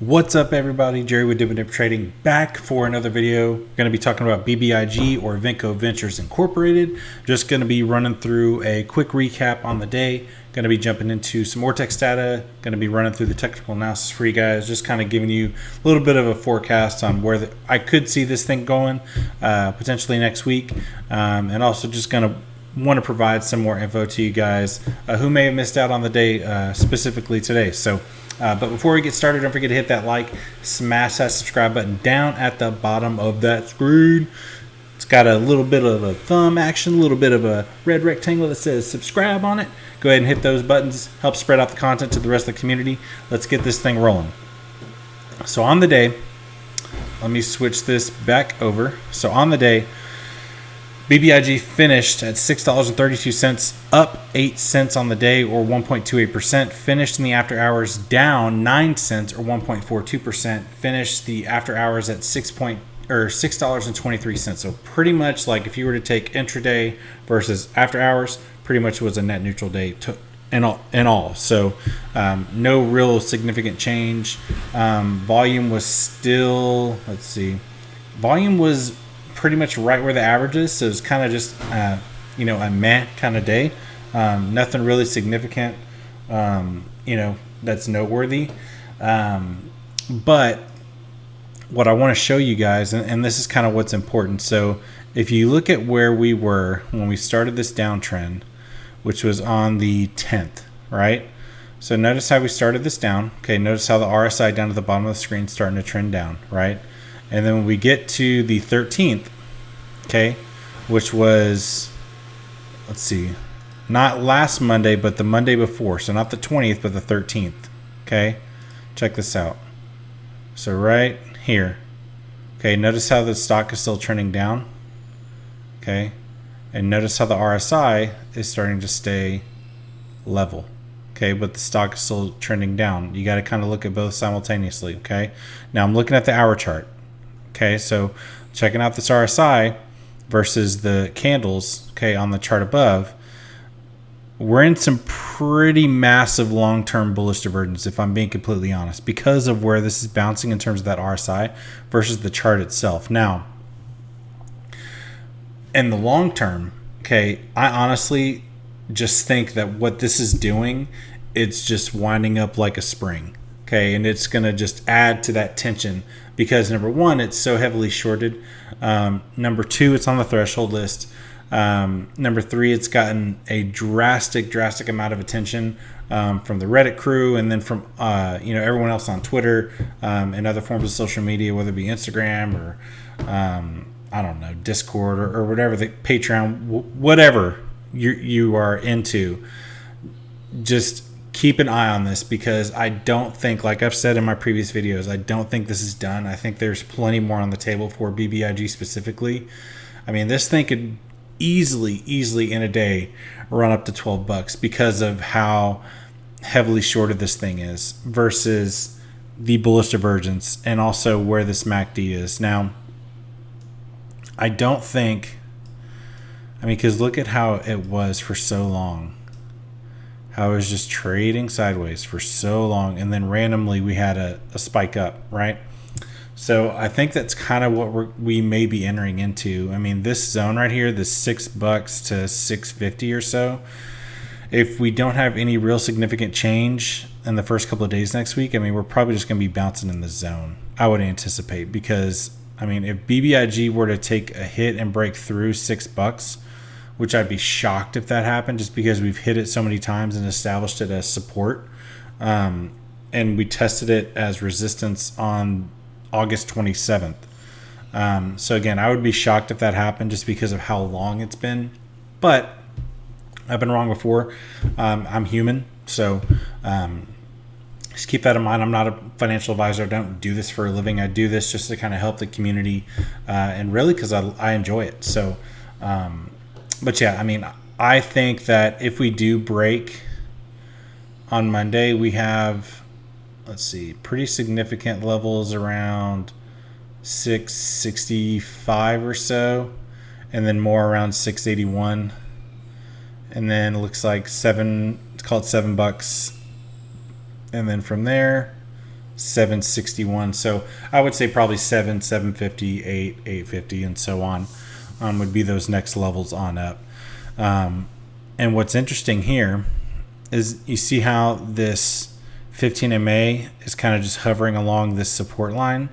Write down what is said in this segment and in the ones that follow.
What's up, everybody? Jerry with Dividend Trading back for another video. We're going to be talking about BBIG or Vinco Ventures Incorporated. Just going to be running through a quick recap on the day. Going to be jumping into some ORTEX data. Going to be running through the technical analysis for you guys. Just kind of giving you a little bit of a forecast on where I could see this thing going potentially next week. And also just going to want to provide some more info to you guys who may have missed out on the day specifically today. But before we get started, don't forget to hit that like, smash that subscribe button down at the bottom of that screen. It's got a little bit of a thumb action, a little bit of a red rectangle that says subscribe on it. Go ahead and hit those buttons. Help spread out the content to the rest of the community. Let's get this thing rolling. So on the day, let me switch this back over. So on the day, BBIG finished at $6.32, up 8 cents on the day, or 1.28%. Finished in the after hours down 9 cents, or 1.42%. Finished the after hours at $6.23. So pretty much like if you were to take intraday versus after hours, pretty much was a net neutral day in all. So no real significant change. Volume was still, volume was pretty much right where the average is, so it's kind of just a meh kind of day. Nothing really significant that's noteworthy, but what I want to show you guys, and this is kind of what's important. So if you look at where we were when we started this downtrend, which was on the 10th, right? So notice how we started this down. Okay, notice how the RSI down at the bottom of the screen is starting to trend down, right? And then when we get to the 13th, okay, which was, not last Monday, but the Monday before. So not the 20th, but the 13th, okay? Check this out. So right here, okay, notice how the stock is still trending down, okay? And notice how the RSI is starting to stay level, okay, but the stock is still trending down. You got to kind of look at both simultaneously, okay? Now I'm looking at the hour chart. Okay, so checking out this RSI versus the candles, okay, on the chart above, we're in some pretty massive long-term bullish divergence, if I'm being completely honest, because of where this is bouncing in terms of that RSI versus the chart itself. Now, in the long term, okay, I honestly just think that what this is doing, it's just winding up like a spring. Okay, and it's going to just add to that tension because, number one, it's so heavily shorted. Number two, it's on the threshold list. Number three, it's gotten a drastic amount of attention from the Reddit crew, and then from everyone else on Twitter and other forms of social media, whether it be Instagram or I don't know, Discord or whatever, the Patreon, whatever you are into. Just keep an eye on this, because I don't think, like I've said in my previous videos, I don't think this is done. I think there's plenty more on the table for BBIG specifically. I mean, this thing could easily in a day run up to $12 because of how heavily shorted this thing is versus the bullish divergence and also where this MACD is. Now, I don't think, because look at how it was for so long. How it was just trading sideways for so long, and then randomly we had a spike up, right? So I think that's kind of what we may be entering into. This zone right here, this $6 to $6.50 or so, if we don't have any real significant change in the first couple of days next week, we're probably just going to be bouncing in the zone, I would anticipate, because if BBIG were to take a hit and break through $6, which I'd be shocked if that happened, just because we've hit it so many times and established it as support. And we tested it as resistance on August 27th. So again, I would be shocked if that happened, just because of how long it's been. But I've been wrong before. I'm human. So just keep that in mind. I'm not a financial advisor. I don't do this for a living. I do this just to kind of help the community and really because I enjoy it. So but yeah, I think that if we do break on Monday, we have, pretty significant levels around 665 or so, and then more around 681. And then it looks like it's called $7. And then from there, 761. So I would say probably 750, 850, and so on would be those next levels on up. And what's interesting here is you see how this 15 MA is kind of just hovering along this support line.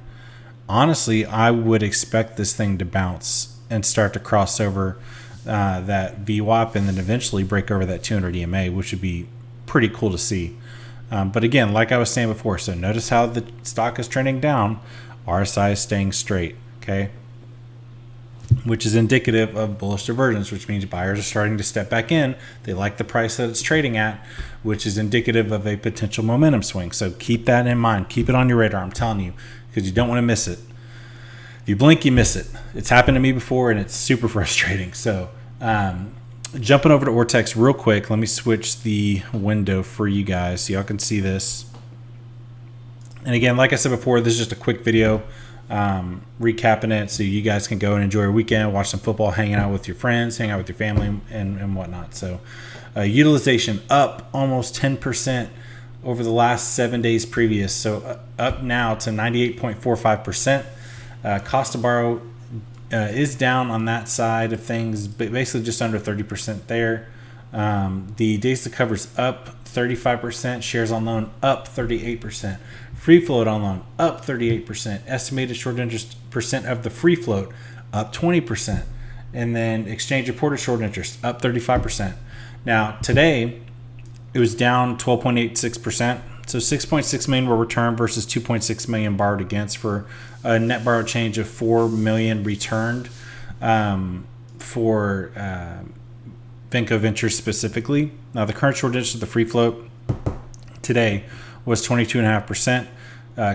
Honestly, I would expect this thing to bounce and start to cross over that VWAP and then eventually break over that 200 EMA, which would be pretty cool to see. But again, like I was saying before, so notice how the stock is trending down, RSI is staying straight, okay? Which is indicative of bullish divergence, which means buyers are starting to step back in. They like the price that it's trading at, which is indicative of a potential momentum swing. So keep that in mind. Keep it on your radar, I'm telling you, because you don't want to miss it. If you blink, you miss it. It's happened to me before, and it's super frustrating. So jumping over to ORTEX real quick, let me switch the window for you guys so y'all can see this. And again, like I said before, this is just a quick video recapping it so you guys can go and enjoy your weekend, watch some football, hang out with your friends, hang out with your family, and whatnot. So utilization up almost 10% over the last 7 days previous. So up now to 98.45%. Cost to borrow is down on that side of things, but basically just under 30% there. The days to cover is up 35%. Shares on loan up 38%. Free float on loan up 38%. Estimated short interest percent of the free float up 20%. And then exchange reported short interest up 35%. Now today it was down 12.86%. So 6.6 million were returned versus 2.6 million borrowed against, for a net borrow change of 4 million returned for Venco Ventures specifically. Now the current short interest of the free float today was 22.5%.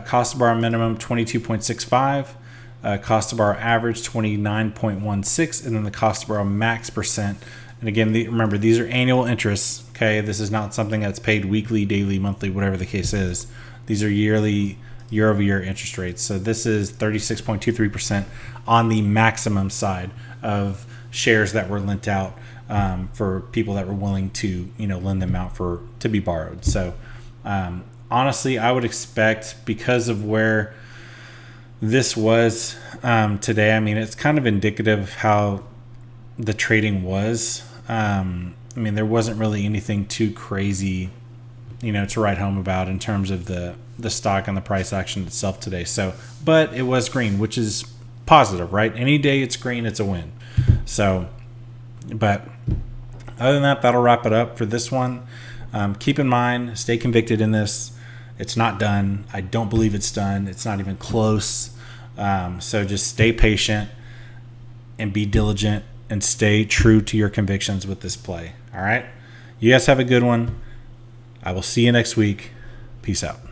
Cost to borrow minimum 22.65. Cost to borrow average 29.16, and then the cost to borrow max percent. And again, remember, these are annual interests. Okay, this is not something that's paid weekly, daily, monthly, whatever the case is. These are yearly, year-over-year interest rates. So this is 36.23% on the maximum side of shares that were lent out for people that were willing to, lend them out to be borrowed. So honestly, I would expect, because of where this was today, I mean, it's kind of indicative of how the trading was. I mean, there wasn't really anything too crazy, to write home about in terms of the stock and the price action itself today. So, but it was green, which is positive, right? Any day it's green, it's a win. So, but other than that, that'll wrap it up for this one. Keep in mind, stay convicted in this. It's not done. I don't believe it's done. It's not even close. So just stay patient and be diligent and stay true to your convictions with this play. All right. You guys have a good one. I will see you next week. Peace out.